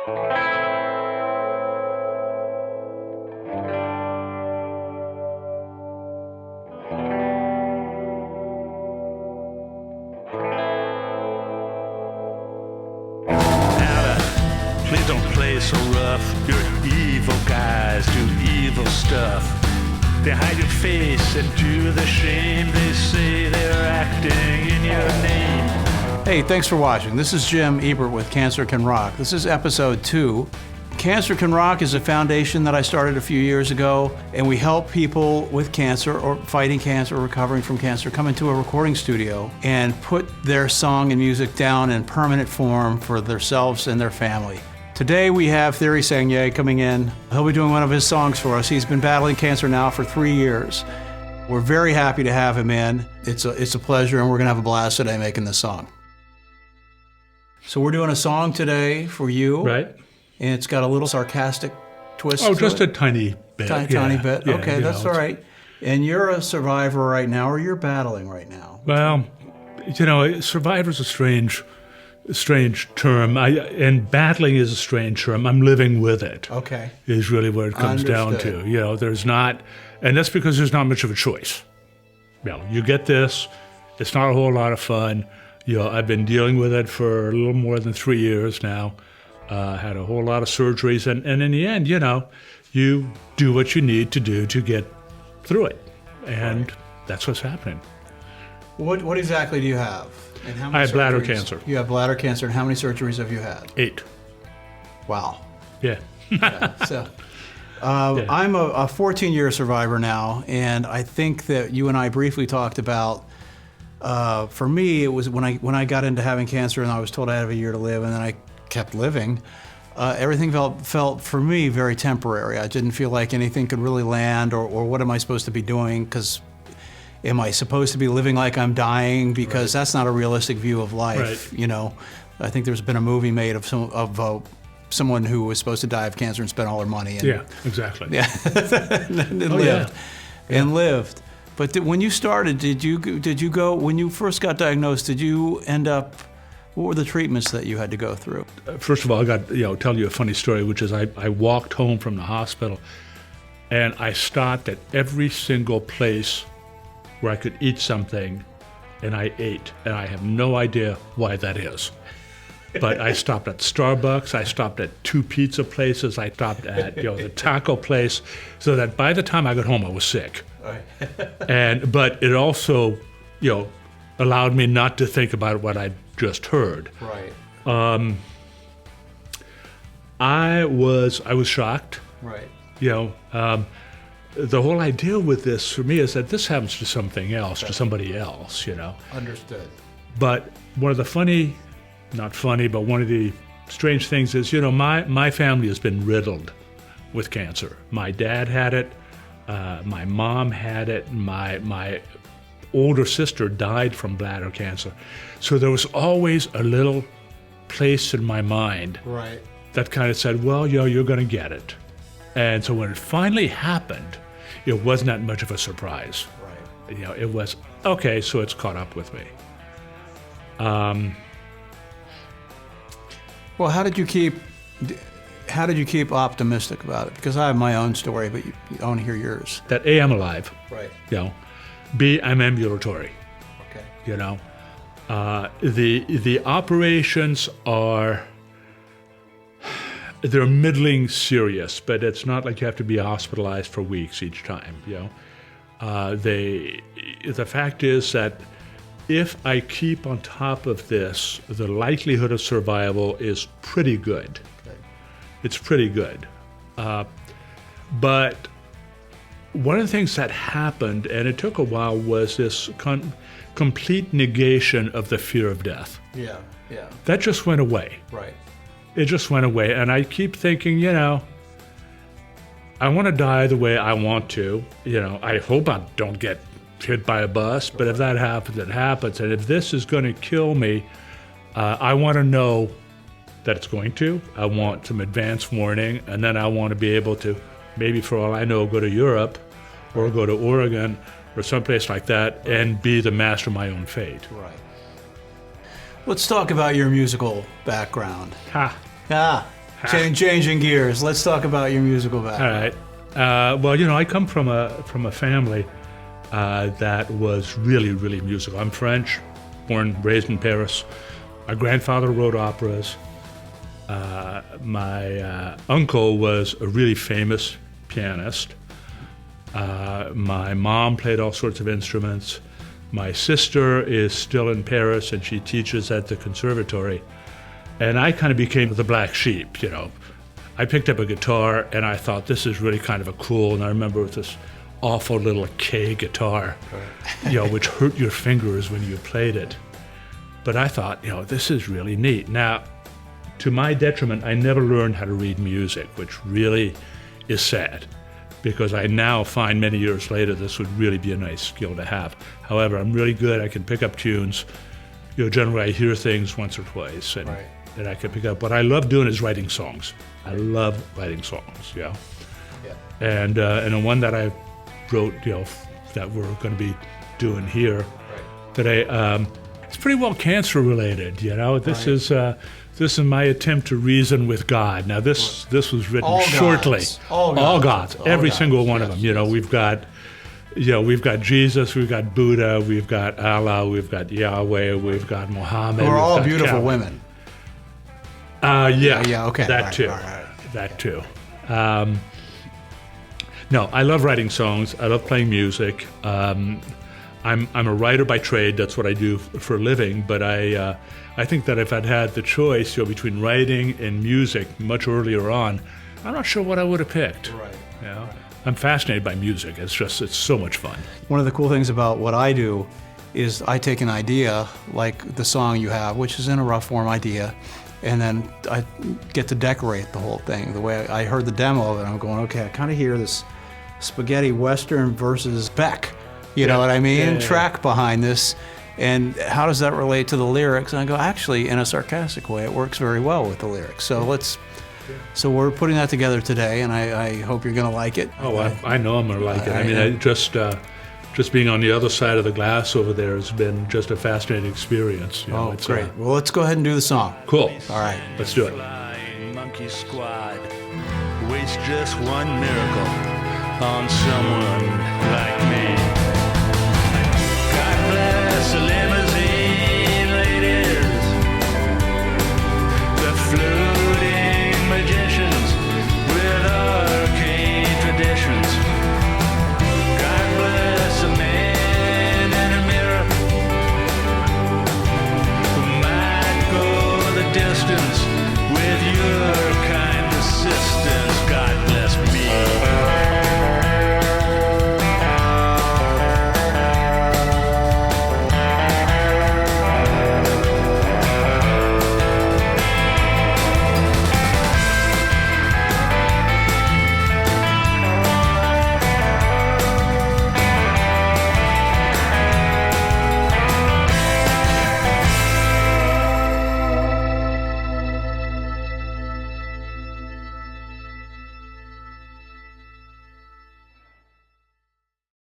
Please don't play so rough. You're evil guys, do evil stuff. They hide your face and do the shame. They say they're acting in your name. Hey, thanks for watching. This is Jim Ebert with Cancer Can Rock. This is episode 2. Cancer Can Rock is a foundation that I started a few years ago, and we help people with cancer or fighting cancer or recovering from cancer come into a recording studio and put their song and music down in permanent form for themselves and their family. Today we have Thierry Sagnier coming in. He'll be doing one of his songs for us. He's been battling cancer now for 3 years. We're very happy to have him in. It's a pleasure, and we're gonna have a blast today making this song. So we're doing a song today for you. Right. And it's got a little sarcastic twist to just it. a tiny bit. Tiny bit. Yeah, okay, that's all right. And you're a survivor right now, or you're battling right now? Well, survivor's a strange term. And battling is a strange term. I'm living with it. Okay. Is really what it comes down to. There's not, and that's because there's not much of a choice. You get this. It's not a whole lot of fun. I've been dealing with it for a little more than 3 years now. Had a whole lot of surgeries, and in the end, you do what you need to do to get through it, and that's what's happening. What exactly do you have? And how many I have bladder surgeries? cancer. You have bladder cancer, and how many surgeries have you had? 8. Wow. Yeah. So, I'm a 14-year survivor now, and I think that you and I briefly talked about. For me, it was when I got into having cancer, and I was told I had a year to live, and then I kept living. Everything felt for me very temporary. I didn't feel like anything could really land, or what am I supposed to be doing? Because am I supposed to be living like I'm dying? Because that's not a realistic view of life. Right. I think there's been a movie made of someone who was supposed to die of cancer and spent all their money. Yeah, exactly. Yeah, and lived. But when you started, did you go when you first got diagnosed? Did you end up? What were the treatments that you had to go through? First of all, I got tell you a funny story, which is I walked home from the hospital, and I stopped at every single place where I could eat something, and I ate, and I have no idea why that is. But I stopped at Starbucks, I stopped at 2 pizza places, I stopped at the taco place, so that by the time I got home, I was sick. But it also allowed me not to think about what I just heard. Right. I was shocked. Right. The whole idea with this for me is that this happens to something else, to somebody else. Understood. But one of the one of the strange things is, my family has been riddled with cancer. My dad had it. My mom had it. My older sister died from bladder cancer. So there was always a little place in my mind that kind of said, well, you're going to get it. And so when it finally happened, it wasn't that much of a surprise. Right. It was, okay, so it's caught up with me. Well, how did you keep optimistic about it? Because I have my own story, but I want to hear yours. That A, I'm alive. Right. B, I'm ambulatory. Okay. The operations they're middling serious, but it's not like you have to be hospitalized for weeks each time. The fact is that if I keep on top of this, the likelihood of survival is pretty good. Okay. It's pretty good. But one of the things that happened, and it took a while, was this complete negation of the fear of death. Yeah. That just went away. Right. It just went away. And I keep thinking, I want to die the way I want to. I hope I don't get hit by a bus, but if that happens, it happens. And if this is going to kill me, I want to know that it's going to. I want some advance warning, and then I want to be able to, maybe for all I know, go to Europe or go to Oregon or someplace like that and be the master of my own fate. Right. Let's talk about your musical background. Ha. Changing gears. Let's talk about your musical All background. right. Well, you know, I come from a family that was really, really musical. I'm French, born, raised in Paris. My grandfather wrote operas. My uncle was a really famous pianist. My mom played all sorts of instruments. My sister is still in Paris, and she teaches at the conservatory. And I kind of became the black sheep, you know. I picked up a guitar, and I thought, this is really kind of a cool, and I remember with this awful little K guitar, you know, which hurt your fingers when you played it. But I thought, you know, this is really neat. Now, to my detriment, I never learned how to read music, which really is sad, because I now find many years later this would really be a nice skill to have. However, I'm really good. I can pick up tunes. You know, generally I hear things once or twice, and that I can pick up. What I love doing is writing songs. I love writing songs, yeah. And the one that I wrote, you know, that we're going to be doing here today, it's pretty well cancer related, you know. This is my attempt to reason with God. Now this was written All shortly. gods. All gods. All Every gods. single one of Yes, them. You know, we've got Jesus, we've got Buddha, we've got Allah, we've got Yahweh, we've got Muhammad. Who are we've all got beautiful Calvin. women. Yeah, okay. That All right, too. all right. That too. No, I love writing songs. I love playing music. I'm a writer by trade. That's what I do for a living. But I think that if I'd had the choice, you know, between writing and music much earlier on, I'm not sure what I would have picked. Right. You know? I'm fascinated by music. It's so much fun. One of the cool things about what I do is I take an idea, like the song you have, which is in a rough form idea, and then I get to decorate the whole thing. The way I heard the demo of it, I'm going, okay, I kind of hear this spaghetti western versus Beck, you know what I mean? Track behind this, and how does that relate to the lyrics? And I go, actually, in a sarcastic way, it works very well with the lyrics. So we're putting that together today, and I hope you're going to like it. Oh, I know I'm going to like it. I mean, just being on the other side of the glass over there has been just a fascinating experience. You know, Oh, great. Well, let's go ahead and do the song. Cool. All right. Let's do it. Flying monkey squad waits just one miracle on someone like me. God bless the limousine.